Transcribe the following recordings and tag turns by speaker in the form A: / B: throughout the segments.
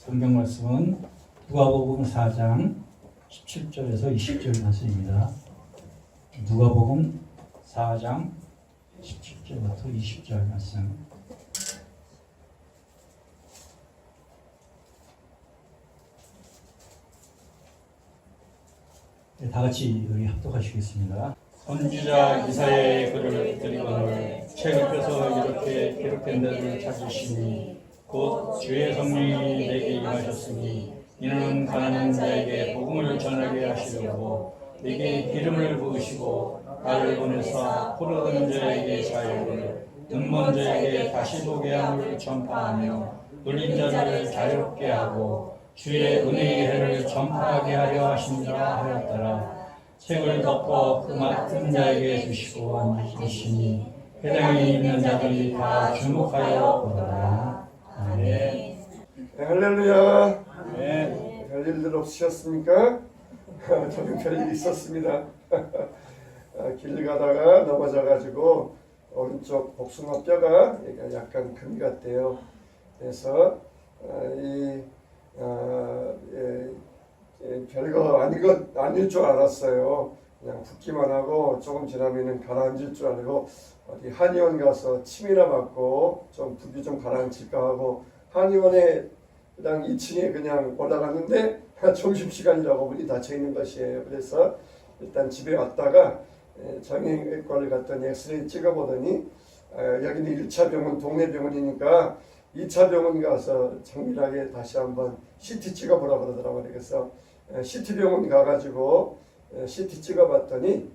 A: 성경 말씀은 누가복음 4장 17절에서 20절 말씀입니다. 누가복음 4장 17절부터 20절 말씀. 네, 다 같이 우리 합독하시겠습니다. 선지자 이사야의 글을 드리거늘 책을 펴서 이렇게 기록된 데를 찾으시니 곧 주의 성령이 내게 임하셨으니 이는 가난한 자에게 복음을 전하게 하시려고 내게 기름을 부으시고 나를 보내사 포로된 자에게 자유를 눈먼 자에게 다시 보게 함을 전파하며 눌린 자를 자유롭게 하고 주의 은혜의 해를 전파하게 하려 하심이라 하였더라. 책을 덮어 그 맡은 자에게 주시고 앉으시니 회당에 있는 자들이 다 주목하여 보더라. 아멘.
B: 할렐루야.
A: 아멘.
B: 별일들 없으셨습니까? 저는 별일이 있었습니다. 길 가다가 넘어져가지고 오른쪽 복숭아 뼈가 약간 금이 갔대요. 그래서 별거 아닐 줄 알았어요. 그냥 붓기만 하고 조금 지나면은 가라앉을 줄 알고 어디 한의원 가서 침이나 맞고 좀 붓이 좀 가라앉을까 하고 한의원에 그냥 2층에 그냥 올라갔는데 점심시간이라고 문이 닫혀 있는 것이에요. 그래서 일단 집에 왔다가 정형외과를 갔더니 엑스레이 찍어보더니 여기는 1차 병원 동네 병원이니까 2차 병원 가서 정밀하게 다시 한번 CT 찍어보라고 그러더라고요. 그래서 CT 병원 가가지고 CT 찍어봤더니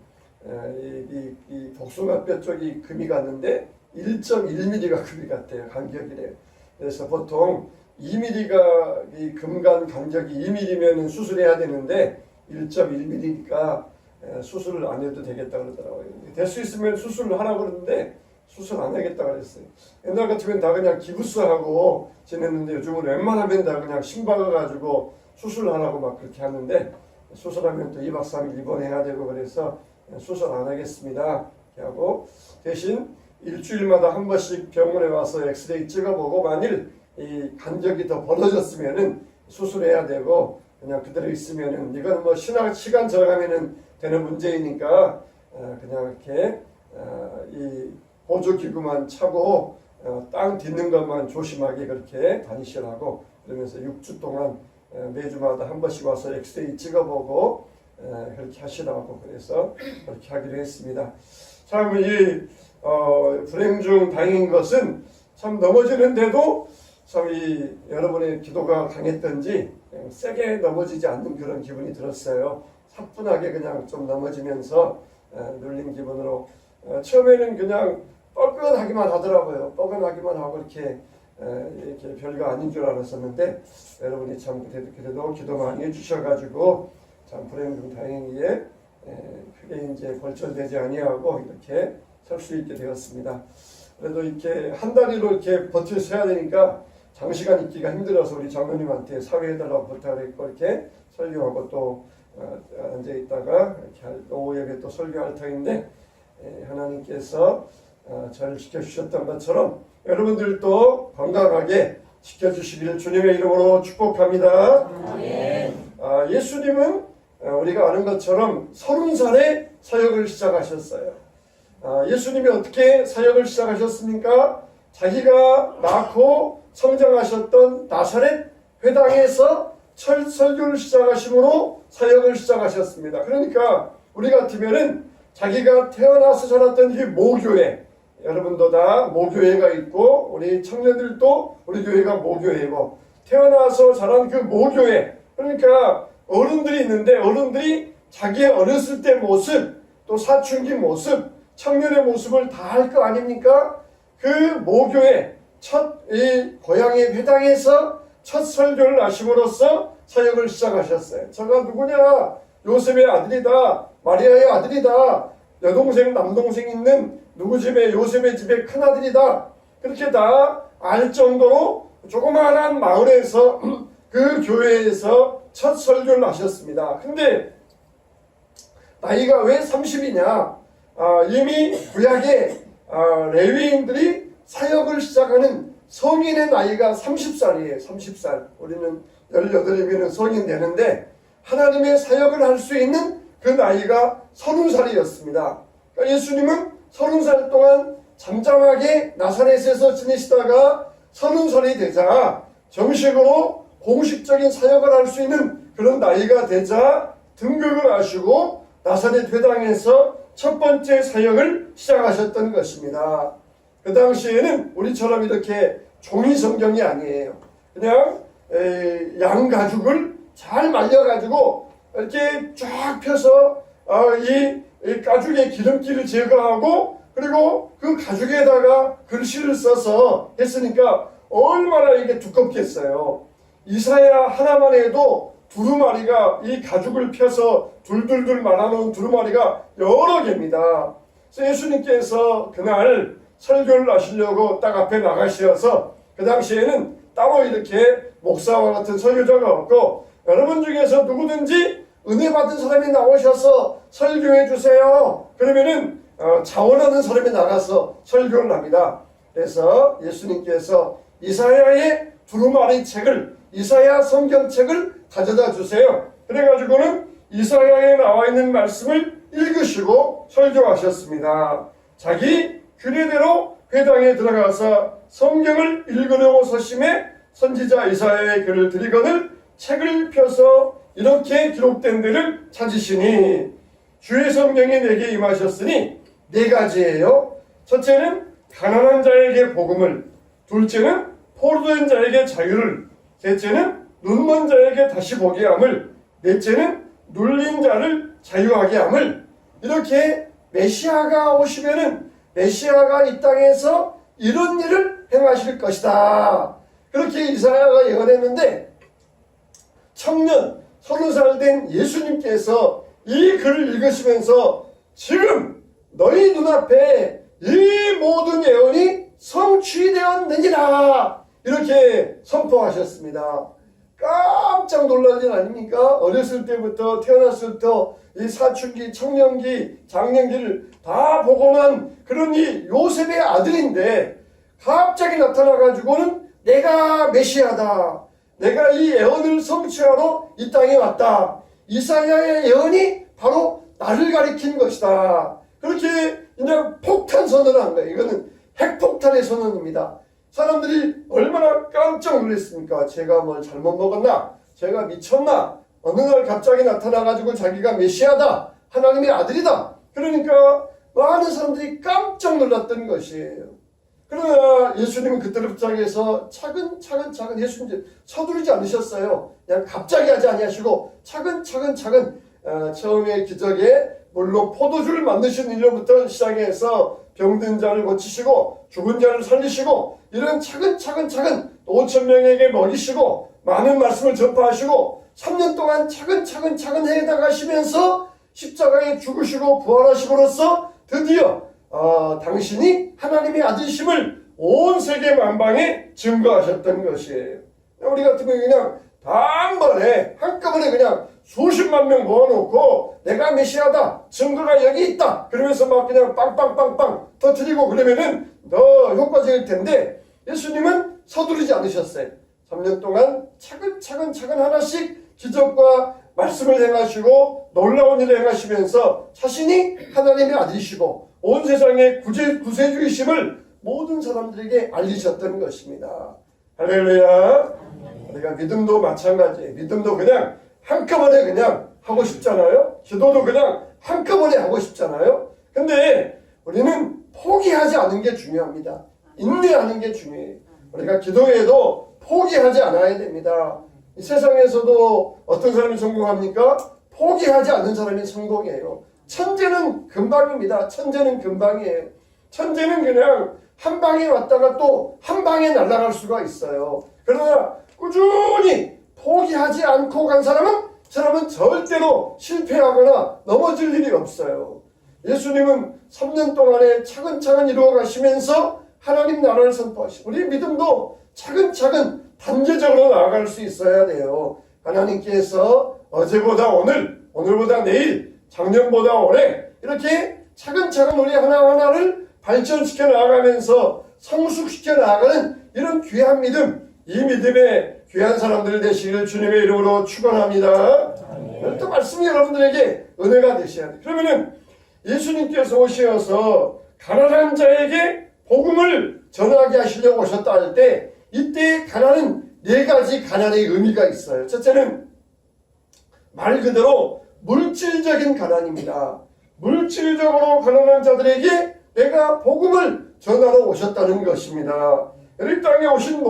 B: 이 복숭아뼈 쪽이 금이 갔는데 1.1mm가 금이 갔대요. 간격이래요. 그래서 보통 2mm가 이 금간 간격이 2mm면 수술해야 되는데 1.1mm니까 수술을 안 해도 되겠다 그러더라고요. 될 수 있으면 수술을 하라고 그러는데 수술 안 하겠다 그랬어요. 옛날 같으면 다 그냥 기부스하고 지냈는데 요즘은 웬만하면 다 그냥 심박아가지고 수술을 하라고 막 그렇게 하는데 수술하면 또 2박 3일 입원해야 되고 그래서 수술 안 하겠습니다. 이렇게 하고 대신 일주일마다 한 번씩 병원에 와서 엑스레이 찍어보고 만일 이 간격이 더 벌어졌으면은 수술해야 되고 그냥 그대로 있으면은 이건 뭐 시간 들어가면은 되는 문제이니까 그냥 이렇게 이 보조기구만 차고 땅 딛는 것만 조심하게 그렇게 다니시라고 그러면서 6주 동안 매주마다 한 번씩 와서 엑스레이 찍어보고 그렇게 하시라고 그래서 그렇게 하기로 했습니다. 참 이 불행 중 다행인 것은 참 넘어지는데도 참 이 여러분의 기도가 강했던지 세게 넘어지지 않는 그런 기분이 들었어요. 사뿐하게 그냥 좀 넘어지면서 눌린 기분으로 처음에는 그냥 뻐근하기만 하더라고요. 뻐근하기만 하고 이렇게 별거 아닌 줄 알았었는데 여러분이 참 그래도 기도 많이 해주셔가지고 참 불행 중 다행히에 크게 이제 골절되지 아니하고 이렇게 설 수 있게 되었습니다. 그래도 이렇게 한 다리로 이렇게 버텨서야 되니까 장시간 있기가 힘들어서 우리 장로님한테 사회해달라고 부탁을 했고 이렇게 설교하고 또 앉아 있다가 이렇게 오후 예배 또 설교할 터인데 하나님께서 저를 지켜주셨던 것처럼 여러분들도 건강하게 지켜주시기를 주님의 이름으로 축복합니다.
A: 아멘.
B: 예수님은 우리가 아는 것처럼 30살에 사역을 시작하셨어요. 예수님이 어떻게 사역을 시작하셨습니까? 자기가 낳고 성장하셨던 나사렛 회당에서 첫 설교를 시작하심으로 사역을 시작하셨습니다. 그러니까 우리 같으면은 자기가 태어나서 자랐던 이 모교회, 여러분도 다 모교회가 있고 우리 청년들도 우리 교회가 모교회고 태어나서 자란 그 모교회, 그러니까 어른들이 있는데 어른들이 자기의 어렸을 때 모습 또 사춘기 모습 청년의 모습을 다 알 거 아닙니까? 그 모교회 첫 이 고향의 회당에서 첫 설교를 하심으로써 사역을 시작하셨어요. 저가 누구냐? 요셉의 아들이다. 마리아의 아들이다. 여동생 남동생 있는 누구 집에 요셉의 집의 큰아들이다. 그렇게 다 알 정도로 조그마한 마을에서 그 교회에서 첫 설교를 하셨습니다. 근데 나이가 왜 30이냐? 이미 구약에 레위인들이 사역을 시작하는 성인의 나이가 30살이에요. 30살. 우리는 18이면 성인 되는데 하나님의 사역을 할 수 있는 그 나이가 30살이었습니다. 그러니까 예수님은 30살 동안 잠잠하게 나사렛에서 지내시다가 30살이 되자 정식으로 공식적인 사역을 할 수 있는 그런 나이가 되자 등극을 하시고 나사렛 회당에서 첫 번째 사역을 시작하셨던 것입니다. 그 당시에는 우리처럼 이렇게 종이 성경이 아니에요. 그냥 양 가죽을 잘 말려가지고 이렇게 쫙 펴서 이 가죽의 기름기를 제거하고 그리고 그 가죽에다가 글씨를 써서 했으니까 얼마나 이게 두껍겠어요. 이사야 하나만 해도 두루마리가 이 가죽을 펴서 둘둘둘 말아놓은 두루마리가 여러 개입니다. 그래서 예수님께서 그날 설교를 하시려고 딱 앞에 나가셔서 그 당시에는 따로 이렇게 목사와 같은 설교자가 없고 여러분 중에서 누구든지 은혜 받은 사람이 나오셔서 설교해 주세요. 그러면은 자원하는 사람이 나가서 설교를 합니다. 그래서 예수님께서 이사야의 두루마리 책을 이사야 성경책을 가져다 주세요. 그래가지고는 이사야에 나와 있는 말씀을 읽으시고 설교하셨습니다. 자기 규례대로 회당에 들어가서 성경을 읽으려고 서심해 선지자 이사야의 글을 들이거늘 책을 펴서 이렇게 기록된 데를 찾으시니 주의 성령이 내게 임하셨으니 4가지예요. 첫째는 가난한 자에게 복음을, 둘째는 포로된 자에게 자유를, 셋째는 눈먼 자에게 다시 보게 함을, 넷째는 눌린 자를 자유하게 함을. 이렇게 메시아가 오시면은 메시아가 이 땅에서 이런 일을 행하실 것이다. 그렇게 이사야가 예언했는데 청년 30살 된 예수님께서 이 글을 읽으시면서 지금 너희 눈앞에 이 모든 예언이 성취되었느니라 이렇게 선포하셨습니다. 깜짝 놀랄 일 아닙니까? 어렸을 때부터 태어났을 때 이 사춘기, 청년기, 장년기를 다 보고 난 그런 이 요셉의 아들인데 갑자기 나타나가지고는 내가 메시아다. 내가 이 예언을 성취하러 이 땅에 왔다. 이사야의 예언이 바로 나를 가리킨 것이다. 그렇게 그냥 폭탄 선언을 한 거예요. 이거는 핵폭탄의 선언입니다. 사람들이 얼마나 깜짝 놀랐습니까? 제가 뭘 잘못 먹었나? 제가 미쳤나? 어느 날 갑자기 나타나가지고 자기가 메시아다. 하나님의 아들이다. 그러니까 많은 사람들이 깜짝 놀랐던 것이에요. 그러나 예수님은 그때부터 해서 차근차근 예수님 서두르지 않으셨어요. 그냥 갑자기 하지 아니하시고 차근차근 처음에 기적에 물로 포도주를 만드신 일로부터 시작해서 병든 자를 고치시고 죽은 자를 살리시고 이런 차근차근 5,000명에게 먹이시고 많은 말씀을 전파하시고 3년 동안 차근차근 해나가시면서 십자가에 죽으시고 부활하심으로써 드디어 당신이 하나님의 아들이심을 온 세계 만방에 증거하셨던 것이에요. 우리 같으면 그냥 단번에 한꺼번에 그냥 수십만 명 모아놓고 내가 메시아다 증거가 여기 있다 그러면서 막 그냥 빵빵빵빵 터뜨리고 그러면은 더 효과적일 텐데 예수님은 서두르지 않으셨어요. 3년 동안 차근차근 하나씩 기적과 말씀을 행하시고 놀라운 일을 행하시면서 자신이 하나님의 아들이시고 온 세상의 구세주이심을 모든 사람들에게 알리셨던 것입니다. 할렐루야. 우리가 믿음도 마찬가지예요. 믿음도 그냥 한꺼번에 그냥 하고 싶잖아요. 기도도 그냥 한꺼번에 하고 싶잖아요. 근데 우리는 포기하지 않은 게 중요합니다. 인내하는 게 중요해요. 우리가 기도에도 포기하지 않아야 됩니다. 이 세상에서도 어떤 사람이 성공합니까? 포기하지 않는 사람이 성공이에요. 천재는 금방입니다. 천재는 금방이에요. 천재는 그냥 한 방에 왔다가 또 한 방에 날아갈 수가 있어요. 그러나 꾸준히 포기하지 않고 간 사람은 절대로 실패하거나 넘어질 일이 없어요. 예수님은 3년 동안에 차근차근 이루어가시면서 하나님 나라를 선포하시고 우리 믿음도 차근차근 단계적으로 나아갈 수 있어야 돼요. 하나님께서 어제보다 오늘, 오늘보다 내일, 작년보다 올해 이렇게 차근차근 우리 하나하나를 발전시켜 나아가면서 성숙시켜 나아가는 이런 귀한 믿음, 이 믿음의 귀한 사람들 되시기를 주님의 이름으로 축원합니다. 또 말씀이 여러분들에게 은혜가 되셔야 돼요. 그러면은 예수님께서 오셔서 가난한 자에게 복음을 전하게 하시려고 오셨다 할 때 이때 가난은 네 가지 가난의 의미가 있어요. 첫째는 말 그대로 물질적인 가난입니다. 물질적으로 가난한 자들에게 내가 복음을 전하러 오셨다는 것입니다. 이 땅에 오신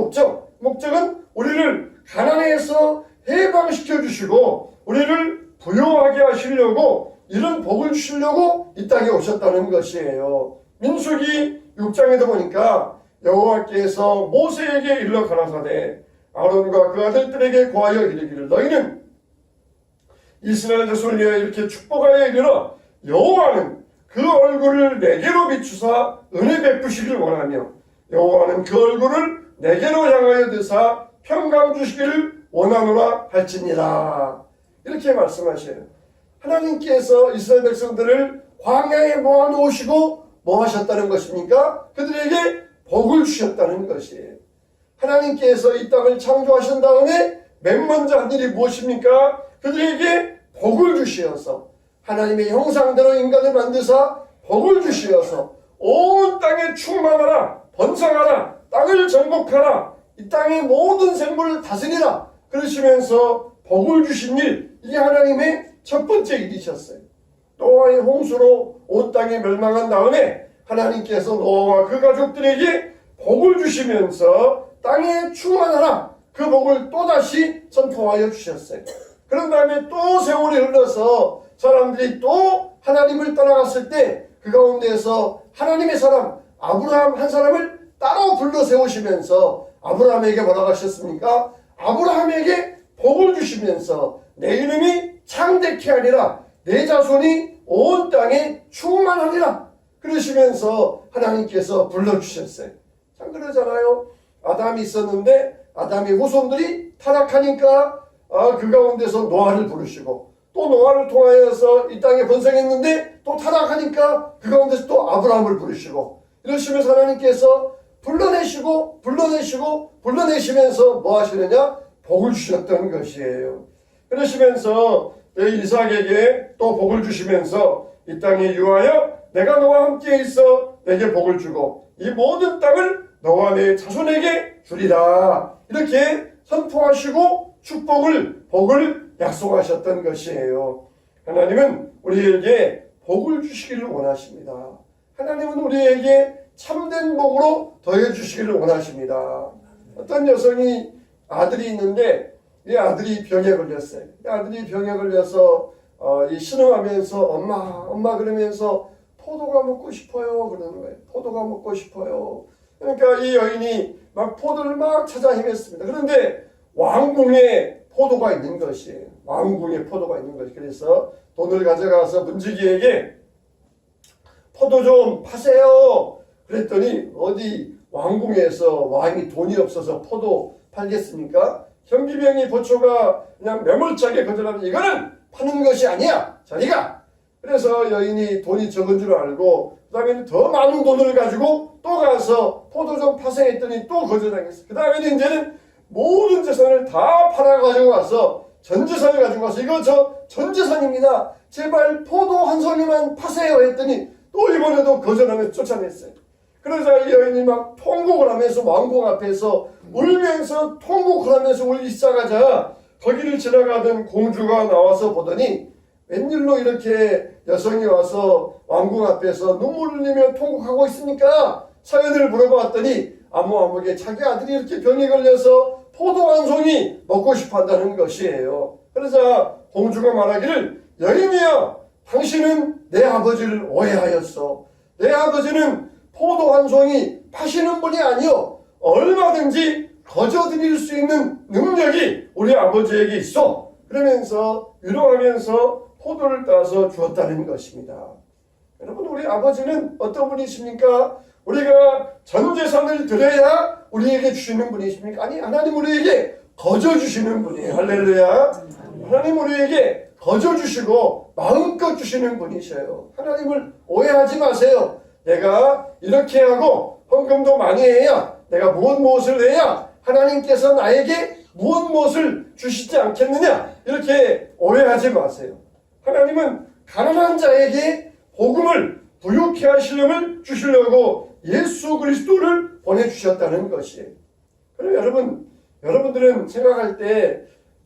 B: 목적은 우리를 가난에서 해방시켜 주시고 우리를 부유하게 하시려고 이런 복을 주시려고 이 땅에 오셨다는 것이에요. 민수기 6장에도 보니까 여호와께서 모세에게 일러 가라사대 아론과 그 아들들에게 고하여 이르기를 너희는 이스라엘 자손을 위하여 이렇게 축복하여 이르러 여호와는 그 얼굴을 내게로 비추사 은혜 베푸시길 원하며 여호와는 그 얼굴을 내게로 향하여 드사 평강 주시기를 원하노라 할지니라. 이렇게 말씀하셔요. 하나님께서 이스라엘 백성들을 광야에 모아놓으시고 뭐 하셨다는 것입니까? 그들에게 복을 주셨다는 것이에요. 하나님께서 이 땅을 창조하신 다음에 맨 먼저 한 일이 무엇입니까? 그들에게 복을 주시어서 하나님의 형상대로 인간을 만드사 복을 주시어서 온 땅에 충만하라, 번성하라, 땅을 정복하라, 이 땅의 모든 생물을 다스리라 그러시면서 복을 주신 일, 이게 하나님의 첫 번째 일이셨어요. 노아의 홍수로 온 땅이 멸망한 다음에 하나님께서 노아와 그 가족들에게 복을 주시면서 땅에 충만하라, 그 복을 또다시 선포하여 주셨어요. 그런 다음에 또 세월이 흘러서 사람들이 또 하나님을 떠나갔을 때 그 가운데에서 하나님의 사람 아브라함 한 사람을 따로 불러 세우시면서 아브라함에게 뭐라고 하셨습니까? 아브라함에게 복을 주시면서 내 이름이 창대케 하리라, 내 자손이 온 땅에 충만하리라 그러시면서 하나님께서 불러주셨어요. 참 그러잖아요. 아담이 있었는데 아담의 후손들이 타락하니까 그 가운데서 노아를 부르시고 또 노아를 통하여서 이 땅에 번성했는데 또 타락하니까 그 가운데서 또 아브라함을 부르시고 이러시면서 하나님께서 불러내시면서 뭐 하시느냐? 복을 주셨던 것이에요. 그러시면서 이삭에게 또 복을 주시면서 이 땅에 유하여 내가 너와 함께 있어 내게 복을 주고 이 모든 땅을 너와 내 자손에게 주리라 이렇게 선포하시고 복을 약속하셨던 것이에요. 하나님은 우리에게 복을 주시기를 원하십니다. 하나님은 우리에게 참된 복으로 더해주시기를 원하십니다. 어떤 여성이 아들이 있는데 이 아들이 병에 걸렸어요. 이 아들이 병에 걸려서 신음하면서 엄마 그러면서 포도가 먹고 싶어요 그러는 거예요. 포도가 먹고 싶어요. 그러니까 이 여인이 막 포도를 막 찾아 헤맸습니다. 그런데 왕궁에 포도가 있는 것이에요. 왕궁에 포도가 있는 것이. 그래서 돈을 가져가서 문지기에게 포도 좀 파세요. 그랬더니 어디 왕궁에서 왕이 돈이 없어서 포도 팔겠습니까? 경비병이 보초가 그냥 매몰차게 거절하면 이거는 파는 것이 아니야. 저리가. 그래서 여인이 돈이 적은 줄 알고 그 다음에는 더 많은 돈을 가지고 또 가서 포도 좀 파세요 했더니 또 거절당했어요. 그 다음에는 이제는 모든 재산을 다 팔아가지고 와서 전 재산을 가지고 와서 이거 전 재산입니다. 제발 포도 한 송이만 파세요 했더니 또 이번에도 거절하면서 쫓아냈어요. 그러자 이 여인이 막 통곡을 하면서 왕궁 앞에서 울면서 통곡을 하면서 울기 시작하자 거기를 지나가던 공주가 나와서 보더니 웬일로 이렇게 여성이 와서 왕궁 앞에서 눈물 흘리며 통곡하고 있습니까? 사연을 물어봤더니 아무게 자기 아들이 이렇게 병에 걸려서 포도 한 송이 먹고 싶어 한다는 것이에요. 그러자 공주가 말하기를 여인이여 당신은 내 아버지를 오해하였어. 내 아버지는 포도 한 송이 파시는 분이 아니요 얼마든지 거저드릴 수 있는 능력이 우리 아버지에게 있어. 그러면서 위로하면서 포도를 따서 주었다는 것입니다. 여러분 우리 아버지는 어떤 분이십니까? 우리가 전 재산을 드려야 우리에게 주시는 분이십니까? 아니 하나님 우리에게 거저 주시는 분이에요. 할렐루야. 하나님 우리에게 거저 주시고 마음껏 주시는 분이셔요. 하나님을 오해하지 마세요. 내가 이렇게 하고 헌금도 많이 해야 내가 무엇을 해야 하나님께서 나에게 무엇을 주시지 않겠느냐, 이렇게 오해하지 마세요. 하나님은 가난한 자에게 복음을 부유케 하시려면 주시려고 예수 그리스도를 보내주셨다는 것이에요. 그럼 여러분들은 생각할 때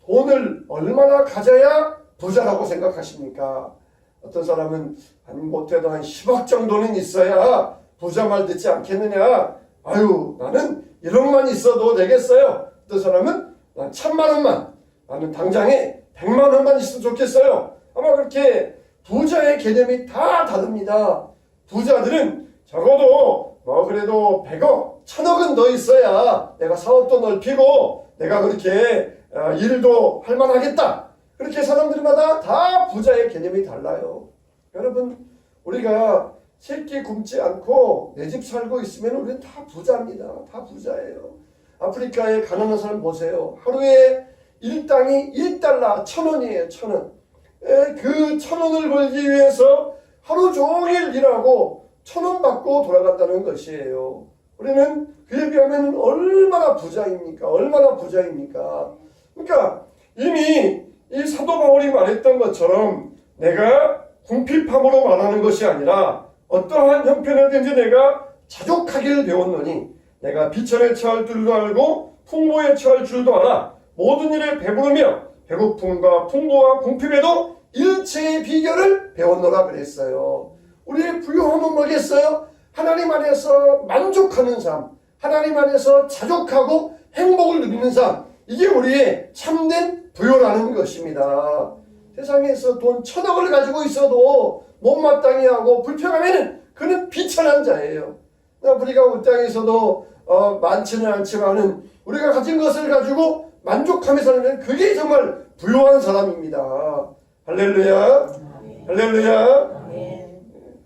B: 돈을 얼마나 가져야 부자라고 생각하십니까? 어떤 사람은 못해도 한 10억 정도는 있어야 부자 말 듣지 않겠느냐. 아유, 나는 1억만 있어도 되겠어요. 어떤 사람은 난 1000만 원만, 나는 당장에 100만 원만 있으면 좋겠어요. 아마 그렇게 부자의 개념이 다 다릅니다. 부자들은 적어도 그래도 100억, 1000억은 더 있어야 내가 사업도 넓히고 내가 그렇게 일도 할 만하겠다. 그렇게 사람들마다 다 부자의 개념이 달라요. 여러분, 우리가 새끼 굶지 않고 내 집 살고 있으면 우리는 다 부자입니다. 다 부자예요. 아프리카에 가난한 사람 보세요. 하루에 일당이 1달러, 1000원이에요. 1000원. 그 1000원을 벌기 위해서 하루 종일 일하고 1000원 받고 돌아간다는 것이에요. 우리는 그에 비하면 얼마나 부자입니까? 얼마나 부자입니까? 그러니까 이미 이 사도 바울이 말했던 것처럼 내가 궁핍함으로 말하는 것이 아니라 어떠한 형편이든지 내가 자족하기를 배웠노니 내가 비천에 처할 줄도 알고 풍부에 처할 줄도 알아. 모든 일에 배부르며 배고픔과 풍부와 궁핍에도 일체의 비결을 배웠노라 그랬어요. 우리의 부유함은 뭐겠어요? 하나님 안에서 만족하는 삶, 하나님 안에서 자족하고 행복을 누리는 삶, 이게 우리의 참된 부유라는 것입니다. 세상에서 돈 1000억을 가지고 있어도 못마땅해 하고 불평하면 그는 비천한 자예요. 우리가 이 땅에서도 많지는 않지만은 우리가 가진 것을 가지고 만족하며 사는 그게 정말 부유한 사람입니다. 할렐루야. 할렐루야.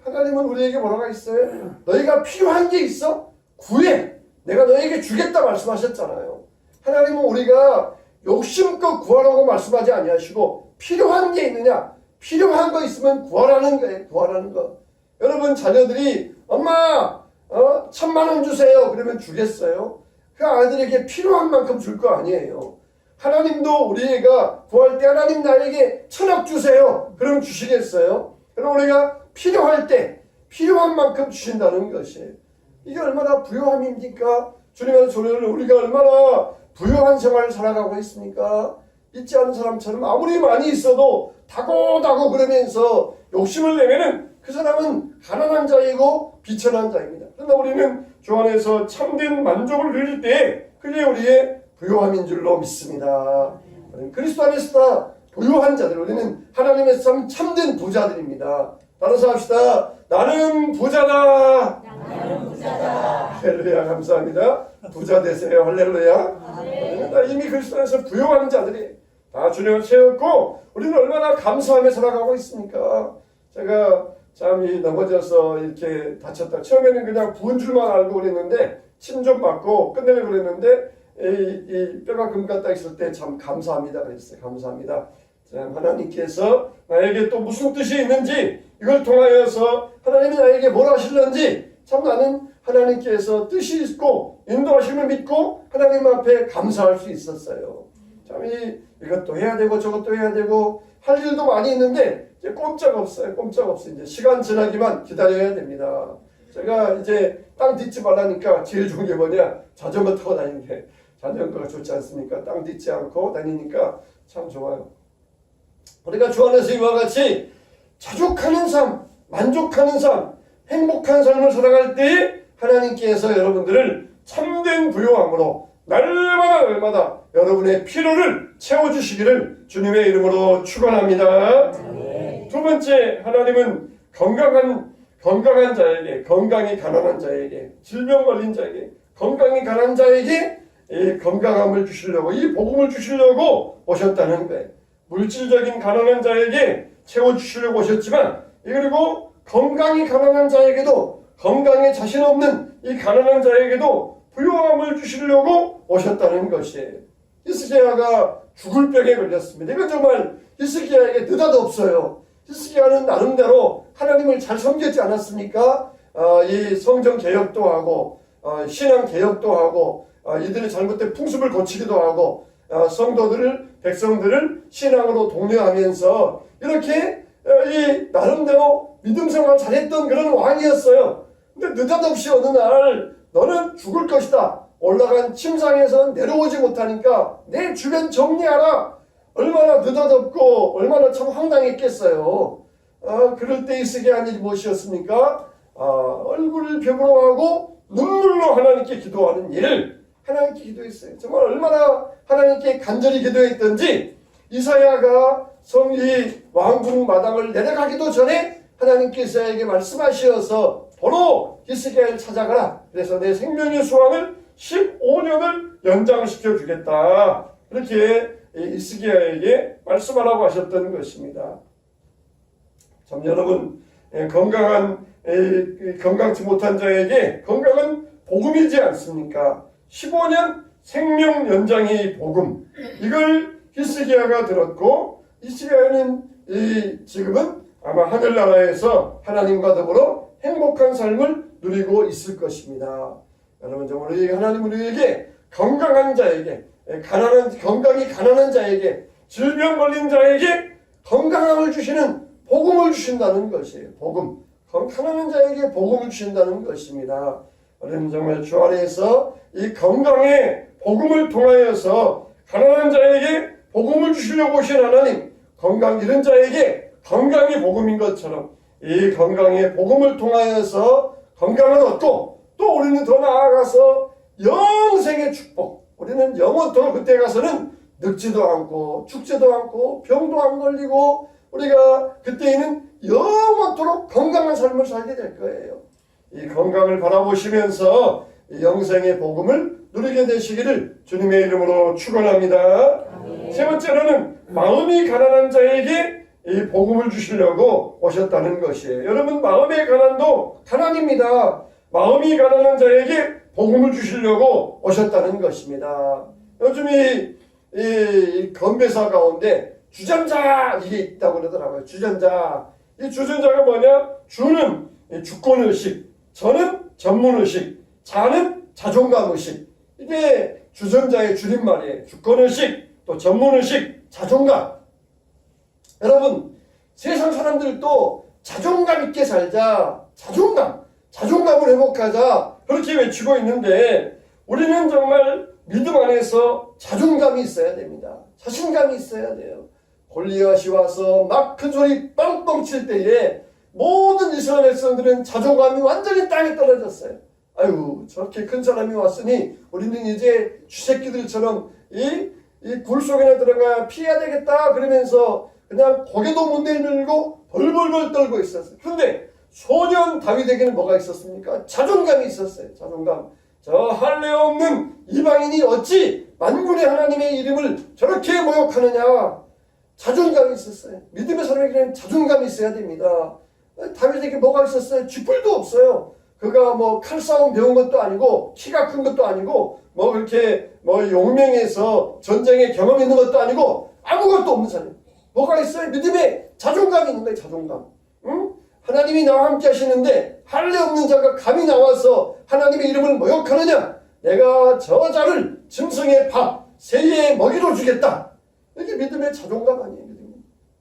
B: 하나님은 우리에게 뭐라고 했어요? 너희가 필요한 게 있어? 구해. 내가 너에게 주겠다 말씀하셨잖아요. 하나님은 우리가 욕심껏 구하라고 말씀하지 아니하시고 필요한 게 있느냐? 필요한 거 있으면 구하라는 거예요. 구하라는 거. 여러분 자녀들이 엄마 1000만 원 주세요. 그러면 주겠어요? 그 아이들에게 필요한 만큼 줄 거 아니에요. 하나님도 우리가 구할 때 하나님 나에게 1000억 주세요. 그럼 주시겠어요? 그럼 우리가 필요할 때 필요한 만큼 주신다는 것이에요. 이게 얼마나 부유함입니까? 주님의 소리를 우리가 얼마나 부유한 생활을 살아가고 있습니까? 있지 않은 사람처럼 아무리 많이 있어도 다고다고 그러면서 욕심을 내면은 그 사람은 가난한 자이고 비천한 자입니다. 그러나 우리는 주 안에서 참된 만족을 누릴 때 그게 우리의 부유함인 줄로 믿습니다. 그리스도 안에서 다 부유한 자들, 우리는 하나님의 참된 부자들입니다. 따라서 합시다. 나는 부자다.
C: 나는 부자다.
B: 할렐루야. 감사합니다. 부자 되세요. 할렐루야. 이미 그리스도 안에서 부유한 자들이 다 주님을 채웠고 우리는 얼마나 감사하며 살아가고 있습니까? 제가 참 넘어져서 이렇게 다쳤다. 처음에는 그냥 부은 줄만 알고 그랬는데 침 좀 맞고 끝내려고 그랬는데 이 뼈가 금 갔다 있을 때 참 감사합니다 그랬어요. 감사합니다. 참 하나님께서 나에게 또 무슨 뜻이 있는지 이걸 통하여서 하나님이 나에게 뭘 하실는지 참 나는 하나님께서 뜻이 있고 인도하심을 믿고 하나님 앞에 감사할 수 있었어요. 참 이것도 해야 되고 저것도 해야 되고 할 일도 많이 있는데 이제 꼼짝없어요. 꼼짝없어요. 이제 시간 지나기만 기다려야 됩니다. 제가 이제 땅 딛지 말라니까 제일 좋은 게 뭐냐? 자전거 타고 다니는 게 자전거가 좋지 않습니까? 땅 딛지 않고 다니니까 참 좋아요. 우리가 주 안에서 이와 같이 자족하는 삶, 만족하는 삶, 행복한 삶을 살아갈 때 하나님께서 여러분들을 참된 부유함으로 날마다 여러분의 필요를 채워주시기를 주님의 이름으로 축원합니다. 두 번째, 하나님은 건강한 자에게, 건강이 가난한 자에게, 질병 걸린 자에게, 건강이 가난한 자에게 이 건강함을 주시려고, 이 복음을 주시려고 오셨다는 거예요. 물질적인 가난한 자에게 채워주시려고 오셨지만, 그리고 건강이 가난한 자에게도, 건강에 자신 없는 이 가난한 자에게도 부유함을 주시려고 오셨다는 것이에요. 히스기야가 죽을 병에 걸렸습니다. 이건 정말 히스기야에게 느닷없어요. 히스기야는 나름대로 하나님을 잘 섬겼지 않았습니까? 이 성전 개혁도 하고 신앙 개혁도 하고 이들의 잘못된 풍습을 고치기도 하고 백성들을 신앙으로 독려하면서 이렇게 이 나름대로 믿음 생활 잘했던 그런 왕이었어요. 근데 느닷없이 어느 날 너는 죽을 것이다. 올라간 침상에서 내려오지 못하니까 내 주변 정리하라. 얼마나 느닷없고 얼마나 참 황당했겠어요. 그럴 때 있으게 한 일이 무엇이었습니까? 얼굴을 베풀어하고 눈물로 하나님께 기도하는 일을 하나님께 기도했어요. 정말 얼마나 하나님께 간절히 기도했던지 이사야가 이 왕궁 마당을 내려가기도 전에 하나님께서 이사야에게 말씀하셔서 도로 히스기야를 찾아가라. 그래서 내 생명의 수확을 15년을 연장시켜 주겠다. 이렇게 히스기야에게 말씀하라고 하셨던 것입니다. 참 여러분, 건강치 못한 자에게 건강은 복음이지 않습니까? 15년 생명 연장의 복음, 이걸 히스기야가 들었고 히스기야는 지금은 아마 하늘나라에서 하나님과 더불어 행복한 삶을 누리고 있을 것입니다. 여러분, 정말 하나님 우리에게 건강한 자에게, 건강이 가난한 자에게, 질병 걸린 자에게 건강함을 주시는 복음을 주신다는 것이에요. 복음. 가난한 자에게 복음을 주신다는 것입니다. 우리는 정말 주 안에서 이 건강의 복음을 통하여서 가난한 자에게 복음을 주시려고 오신 하나님, 건강 잃은 자에게 건강이 복음인 것처럼 이 건강의 복음을 통하여서 건강을 얻고 또 우리는 더 나아가서 영생의 축복, 우리는 영원토록 그때 가서는 늙지도 않고 죽지도 않고 병도 안 걸리고 우리가 그때에는 영원토록 건강한 삶을 살게 될 거예요. 이 건강을 바라보시면서 이 영생의 복음을 누리게 되시기를 주님의 이름으로 축원합니다. 세 번째로는 마음이 가난한 자에게 이 복음을 주시려고 오셨다는 것이에요. 여러분, 마음의 가난도 가난입니다. 마음이 가난한 자에게 복음을 주시려고 오셨다는 것입니다. 요즘 이 건배사 가운데 주전자 이게 있다고 그러더라고요. 주전자. 이 주전자가 뭐냐? 주는 주권의식, 저는 전문의식, 자는 자존감의식. 이게 주전자의 줄임말이에요. 주권의식, 또 전문의식, 자존감. 여러분, 세상 사람들도 자존감 있게 살자. 자존감을 회복하자. 그렇게 외치고 있는데 우리는 정말 믿음 안에서 자존감이 있어야 됩니다. 자신감이 있어야 돼요. 골리앗이 와서 막 큰 소리 빵빵 칠 때에 모든 이스라엘 백성들은 자존감이 완전히 땅에 떨어졌어요. 아유, 저렇게 큰 사람이 왔으니 우리는 이제 쥐새끼들처럼 이 굴 속에나 들어가 피해야 되겠다 그러면서 그냥 고개도 못 내밀고 벌벌벌 떨고 있었어요. 그런데 소년 다윗에게는 뭐가 있었습니까? 자존감이 있었어요. 자존감. 저 할례 없는 이방인이 어찌 만군의 하나님의 이름을 저렇게 모욕하느냐. 자존감이 있었어요. 믿음의 사람에게는 자존감이 있어야 됩니다. 다윗에게 뭐가 있었어요? 쥐뿔도 없어요. 그가 뭐 칼싸움 배운 것도 아니고 키가 큰 것도 아니고 뭐 그렇게 뭐 용맹해서 전쟁에 경험 있는 것도 아니고 아무것도 없는 사람. 뭐가 있어요? 믿음에 자존감이 있는 거예요. 자존감. 응? 하나님이 나와 함께 하시는데 할례 없는 자가 감히 나와서 하나님의 이름을 모욕하느냐? 내가 저 자를 짐승의 밥, 새의 먹이로 주겠다. 이게 믿음의 자존감 아니에요.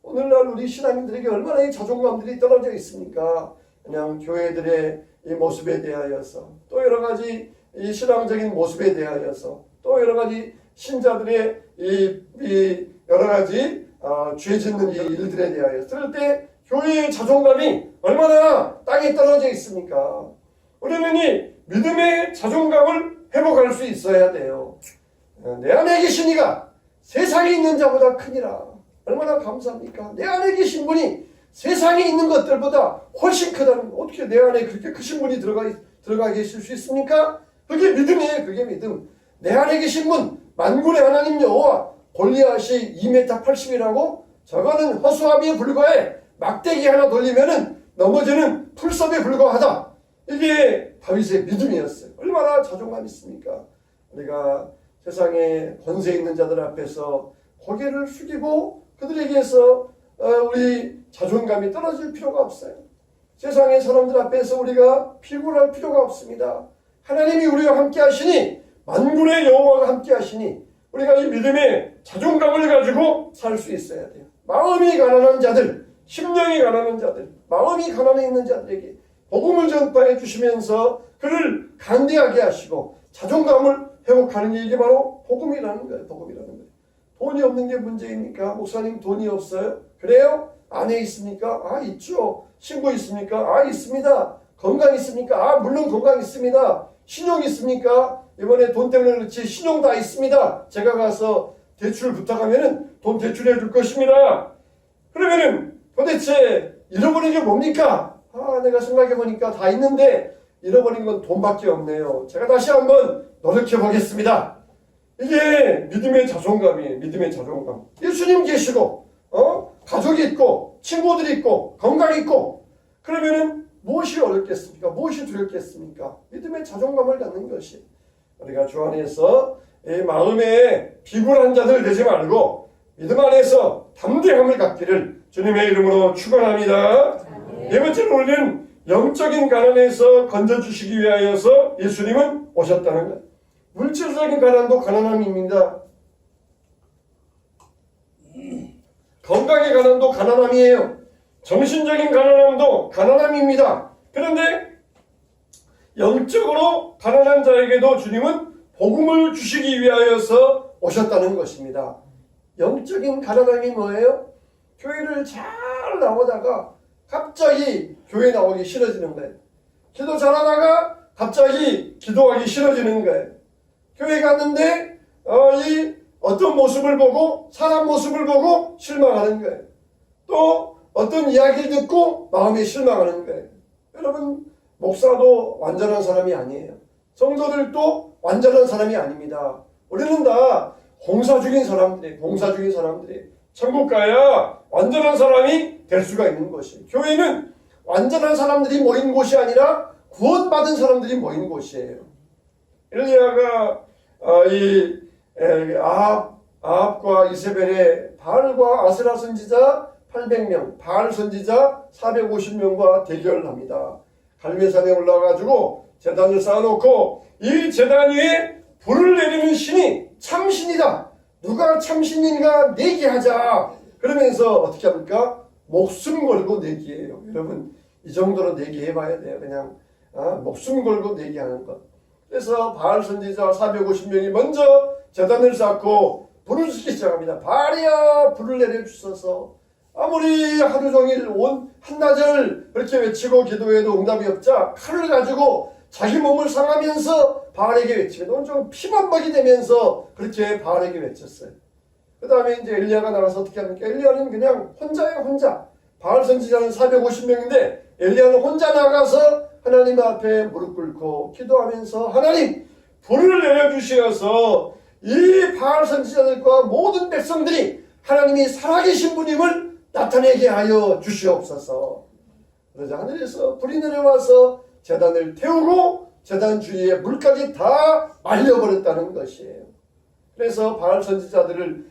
B: 오늘날 우리 신앙인들에게 얼마나 이 자존감들이 떨어져 있습니까? 그냥 교회들의 이 모습에 대하여서, 또 여러 가지 이 신앙적인 모습에 대하여서, 또 여러 가지 신자들의 이 여러 가지 죄 짓는 일들에 대하여서 그럴 때 교회의 자존감이 얼마나 땅에 떨어져 있습니까? 우리는 이 믿음의 자존감을 회복할 수 있어야 돼요. 내 안에 계신 이가 세상에 있는 자보다 크니라. 얼마나 감사합니까? 내 안에 계신 분이 세상에 있는 것들보다 훨씬 크다는 거. 어떻게 내 안에 그렇게 크신 분이 들어가 계실 수 있습니까? 그게 믿음이에요. 그게 믿음. 내 안에 계신 분, 만군의 하나님 여호와. 골리앗이 2m 80이라고? 저거는 허수아비에 불과해. 막대기 하나 돌리면은 넘어지는 풀섭에 불과하다. 이게 다윗의 믿음이었어요. 얼마나 자존감 있습니까? 우리가 세상에 권세 있는 자들 앞에서 고개를 숙이고 그들에게서 우리 자존감이 떨어질 필요가 없어요. 세상의 사람들 앞에서 우리가 비굴할 필요가 없습니다. 하나님이 우리와 함께 하시니, 만군의 여호와가 함께 하시니 우리가 이 믿음의 자존감을 가지고 살 수 있어야 돼요. 마음이 가난한 자들, 심령이 가난한 자들, 마음이 가난해 있는 자들에게 복음을 전파해 주시면서 그를 강대하게 하시고 자존감을 회복하는 게 이게 바로 복음이라는 거예요. 복음이라는 거예요. 돈이 없는 게 문제입니까? 목사님 돈이 없어요? 그래요? 아내 있습니까? 아, 있죠. 친구 있습니까? 아, 있습니다. 건강 있습니까? 아, 물론 건강 있습니다. 신용 있습니까? 이번에 돈 때문에 그렇지 신용 다 있습니다. 제가 가서 대출 부탁하면은 돈 대출해 줄 것입니다. 그러면은 도대체 잃어버린 게 뭡니까? 아, 내가 생각해 보니까 다 있는데 잃어버린 건 돈밖에 없네요. 제가 다시 한번 노력해 보겠습니다. 이게 믿음의 자존감이에요. 믿음의 자존감. 예수님 계시고, 가족이 있고, 친구들이 있고, 건강이 있고, 그러면은 무엇이 어렵겠습니까? 무엇이 두렵겠습니까? 믿음의 자존감을 갖는 것이. 우리가 주 안에서 이 마음에 비굴한 자들 되지 말고 믿음 안에서 담대함을 갖기를 주님의 이름으로 축원합니다. 네 번째로 우리는 영적인 가난에서 건져주시기 위하여서 예수님은 오셨다는 것. 물질적인 가난도 가난함입니다. 건강의 가난도 가난함이에요. 정신적인 가난함도 가난함입니다. 그런데 영적으로 가난한 자에게도 주님은 복음을 주시기 위하여서 오셨다는 것입니다. 영적인 가난함이 뭐예요? 교회를 잘 나오다가 갑자기 교회 나오기 싫어지는 거예요. 기도 잘하다가 갑자기 기도하기 싫어지는 거예요. 교회 갔는데 이 어떤 모습을 보고 사람 모습을 보고 실망하는 거예요. 또 어떤 이야기를 듣고 마음에 실망하는 거예요. 여러분, 목사도 완전한 사람이 아니에요. 성도들도 완전한 사람이 아닙니다. 우리는 다 봉사 중인 사람들이 천국 가야 완전한 사람이 될 수가 있는 것이에요. 교회는 완전한 사람들이 모인 곳이 아니라 구원받은 사람들이 모인 곳이에요. 엘리야가 아합과 이세벨의 바알과 아세라 선지자 800명, 바알 선지자 450명과 대결을 합니다. 갈멜산에 올라가지고 제단을 쌓아놓고 이 제단 위에 불을 내리는 신이 참신이다. 누가 참신인가 내기하자. 그러면서 어떻게 합니까? 목숨 걸고 내기해요. 여러분, 이 정도로 내기해봐야 돼요. 그냥 목숨 걸고 내기하는 것. 그래서 바알 선지자 450명이 먼저 제단을 쌓고 불을 쓰기 시작합니다. 바알이야, 불을 내려주소서. 아무리 하루 종일 온 한나절 그렇게 외치고 기도해도 응답이 없자 칼을 가지고 자기 몸을 상하면서 바알에게 외치면 온종 피범벅이 되면서 그렇게 바알에게 외쳤어요. 그 다음에 이제 엘리야가 나가서 어떻게 합니까? 엘리야는 그냥 혼자예요, 혼자. 바알 선지자는 450명인데 엘리야는 혼자 나가서 하나님 앞에 무릎 꿇고 기도하면서 하나님, 불을 내려주시어서 이 바알 선지자들과 모든 백성들이 하나님이 살아계신 분임을 나타내게 하여 주시옵소서. 그러자 하늘에서 불이 내려와서 제단을 태우고 제단 주위에 물까지 다 말려버렸다는 것이에요. 그래서 바알 선지자들을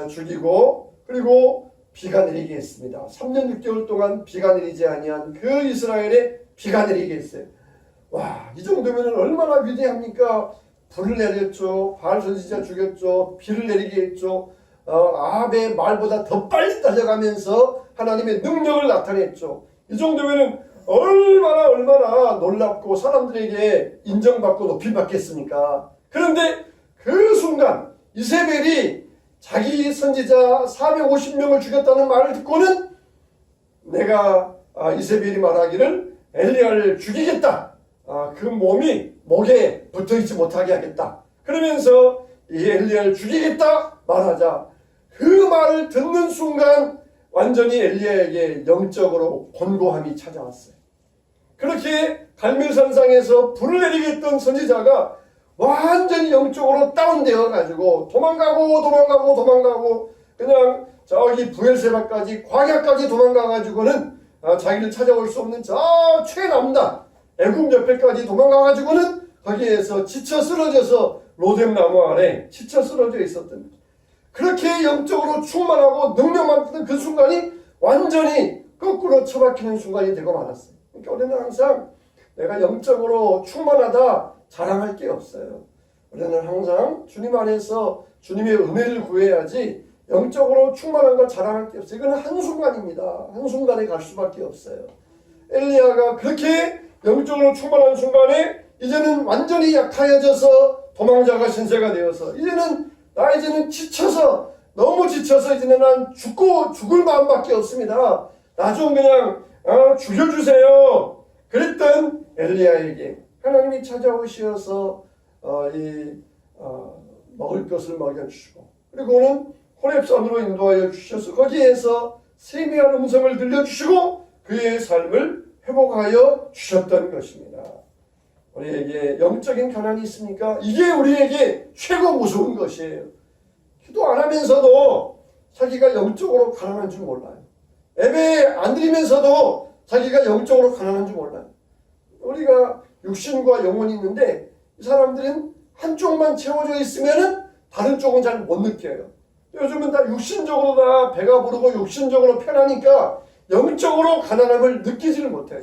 B: 죽이고 그리고 비가 내리게 했습니다. 3년 6개월 동안 비가 내리지 아니한 그 이스라엘에 비가 내리게 했어요. 와, 이 정도면 얼마나 위대합니까? 불을 내렸죠. 바알 선지자 죽였죠. 비를 내리게 했죠. 아합의 말보다 더 빨리 달려가면서 하나님의 능력을 나타냈죠. 이 정도면 얼마나 놀랍고 사람들에게 인정받고 높임받겠습니까? 그런데 그 순간 이세벨이 자기 선지자 450명을 죽였다는 말을 듣고는 내가 이세벨이 말하기를 엘리야를 죽이겠다. 그 몸이 목에 붙어있지 못하게 하겠다. 그러면서 이 엘리야를 죽이겠다 말하자 그 말을 듣는 순간 완전히 엘리야에게 영적으로 곤고함이 찾아왔어요. 그렇게 갈멜산상에서 불을 내리게 했던 선지자가 완전히 영적으로 다운되어 가지고 도망가고 그냥 저기 부엘세바까지 광야까지 도망가 가지고는 자기를 찾아올 수 없는 저 최남단 애굽 옆에까지 도망가 가지고는 거기에서 지쳐 쓰러져서 로뎀 나무 아래 지쳐 쓰러져 있었던 거죠. 그렇게 영적으로 충만하고 능력만 받은 그 순간이 완전히 거꾸로 처박히는 순간이 되고 말았어요. 그러니까 우리는 항상 내가 영적으로 충만하다, 자랑할 게 없어요. 우리는 항상 주님 안에서 주님의 은혜를 구해야지 영적으로 충만한 걸 자랑할 게 없어요. 이거는 한순간입니다. 한순간에 갈 수밖에 없어요. 엘리야가 그렇게 영적으로 충만한 순간에 이제는 완전히 약하여져서 도망자가 신세가 되어서 이제는 지쳐서 너무 지쳐서 이제는 난 죽을 마음밖에 없습니다. 나 좀 그냥 죽여주세요. 그랬던 엘리야에게 하나님이 찾아오셔서 먹을 것을 먹여주시고 그리고는 호렙산으로 인도하여 주셔서 거기에서 세미한 음성을 들려주시고 그의 삶을 회복하여 주셨던 것입니다. 우리에게 영적인 가난이 있습니까? 이게 우리에게 최고 무서운 것이에요. 기도 안 하면서도 자기가 영적으로 가난한 줄 몰라요. 예배 안 드리면서도 자기가 영적으로 가난한 줄 몰라요. 우리가 육신과 영혼이 있는데 이 사람들은 한쪽만 채워져 있으면은 다른 쪽은 잘 못 느껴요. 요즘은 다 육신적으로 다 배가 부르고 육신적으로 편하니까 영적으로 가난함을 느끼지를 못해요.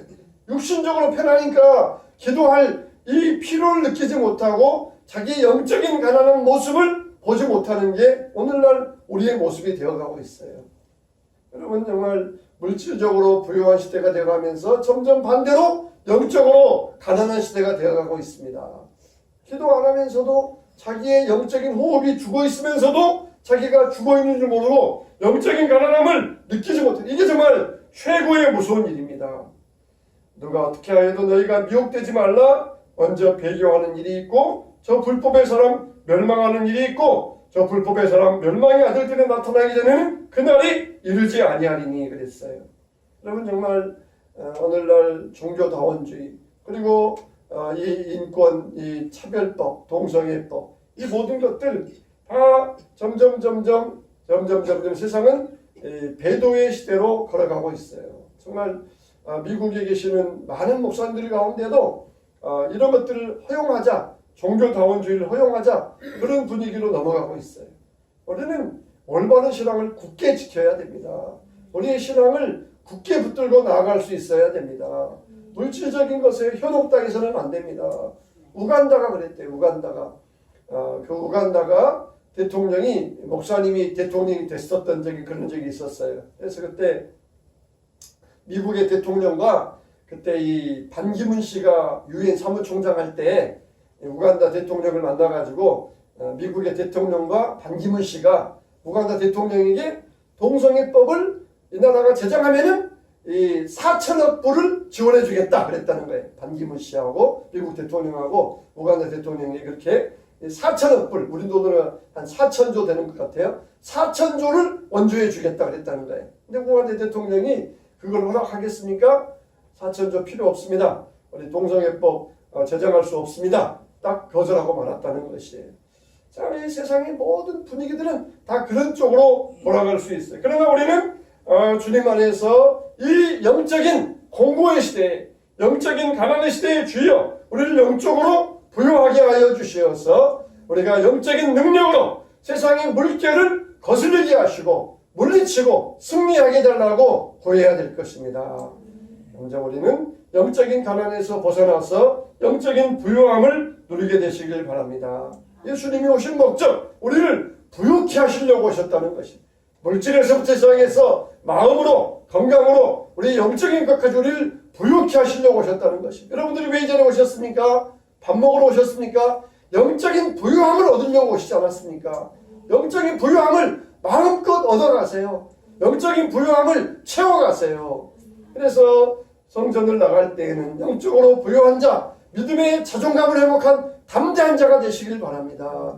B: 육신적으로 편하니까 기도할 이 필요를 느끼지 못하고 자기의 영적인 가난한 모습을 보지 못하는 게 오늘날 우리의 모습이 되어가고 있어요. 여러분 정말 물질적으로 부유한 시대가 되어가면서 점점 반대로 영적으로 가난한 시대가 되어가고 있습니다. 기도 안 하면서도 자기의 영적인 호흡이 죽어 있으면서도 자기가 죽어 있는 줄 모르고 영적인 가난함을 느끼지 못해요. 이게 정말 최고의 무서운 일입니다. 누가 어떻게 하여도 너희가 미혹되지 말라. 먼저 배교하는 일이 있고 저 불법의 사람 멸망하는 일이 있고 저 불법의 사람 멸망의 아들들이 나타나기 전에는 그날이 이르지 아니하리니 그랬어요. 여러분 정말 오늘날 종교다원주의 그리고 이 인권, 이 차별법, 동성애법 이 모든 것들 다 점점 세상은 배도의 시대로 걸어가고 있어요. 정말 미국에 계시는 많은 목사님들 가운데도 이런 것들을 허용하자, 종교다원주의를 허용하자 그런 분위기로 넘어가고 있어요. 우리는 올바른 신앙을 굳게 지켜야 됩니다. 우리의 신앙을 굳게 붙들고 나아갈 수 있어야 됩니다. 물질적인 것에 현혹당해서는 안 됩니다. 우간다가 그랬대요. 우간다가 그 우간다가 대통령이 목사님이 대통령이 됐었던 그런 적이 있었어요. 그래서 그때 미국의 대통령과 그때 이 반기문 씨가 유엔 사무총장 할 때 우간다 대통령을 만나가지고 미국의 대통령과 반기문 씨가 우간다 대통령에게 동성애법을 이 나라가 제정하면은 이 4천억 불을 지원해 주겠다 그랬다는 거예요. 반기문 씨하고 미국 대통령하고 우간다 대통령이 그렇게 4천억 불, 우리 돈으로 한 4천조 되는 것 같아요. 4천조를 원조해 주겠다 그랬다는 거예요. 근데 우간다 대통령이 그걸 허락하겠습니까? 4천조 필요 없습니다. 우리 동성애법 제정할 수 없습니다. 딱 거절하고 말았다는 것이에요. 자, 이 세상의 모든 분위기들은 다 그런 쪽으로 돌아갈 수 있어요. 그러나 우리는 주님 안에서 이 영적인 공고의 시대에, 영적인 가난의 시대에 주여 우리를 영적으로 부유하게 하여 주시어서 우리가 영적인 능력으로 세상의 물결을 거슬리게 하시고 물리치고 승리하게 달라고 구해야 될 것입니다. 먼저 우리는 영적인 가난에서 벗어나서 영적인 부유함을 누리게 되시길 바랍니다. 예수님이 오신 목적, 우리를 부유케 하시려고 오셨다는 것입니다. 물질에서부터 시작해서 마음으로, 건강으로 우리 영적인 것까지 우리를 부유케 하시려고 오셨다는 것입니다. 여러분들이 왜 이 자리에 오셨습니까? 밥 먹으러 오셨습니까? 영적인 부유함을 얻으려고 오시지 않았습니까? 영적인 부유함을 마음껏 얻어가세요. 영적인 부유함을 채워가세요. 그래서 성전을 나갈 때에는 영적으로 부유한 자, 믿음의 자존감을 회복한 담대한 자가 되시길 바랍니다.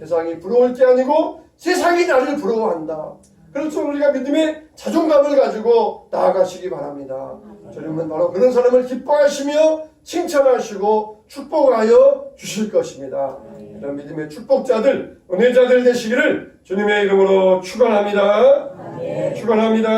B: 세상이 부러울 게 아니고 세상이 나를 부러워한다. 그래서 우리가 믿음의 자존감을 가지고 나아가시기 바랍니다. 주님은 바로 그런 사람을 기뻐하시며 칭찬하시고 축복하여 주실 것입니다. 이런 믿음의 축복자들, 은혜자들 되시기를 주님의 이름으로 축원합니다. 축원합니다.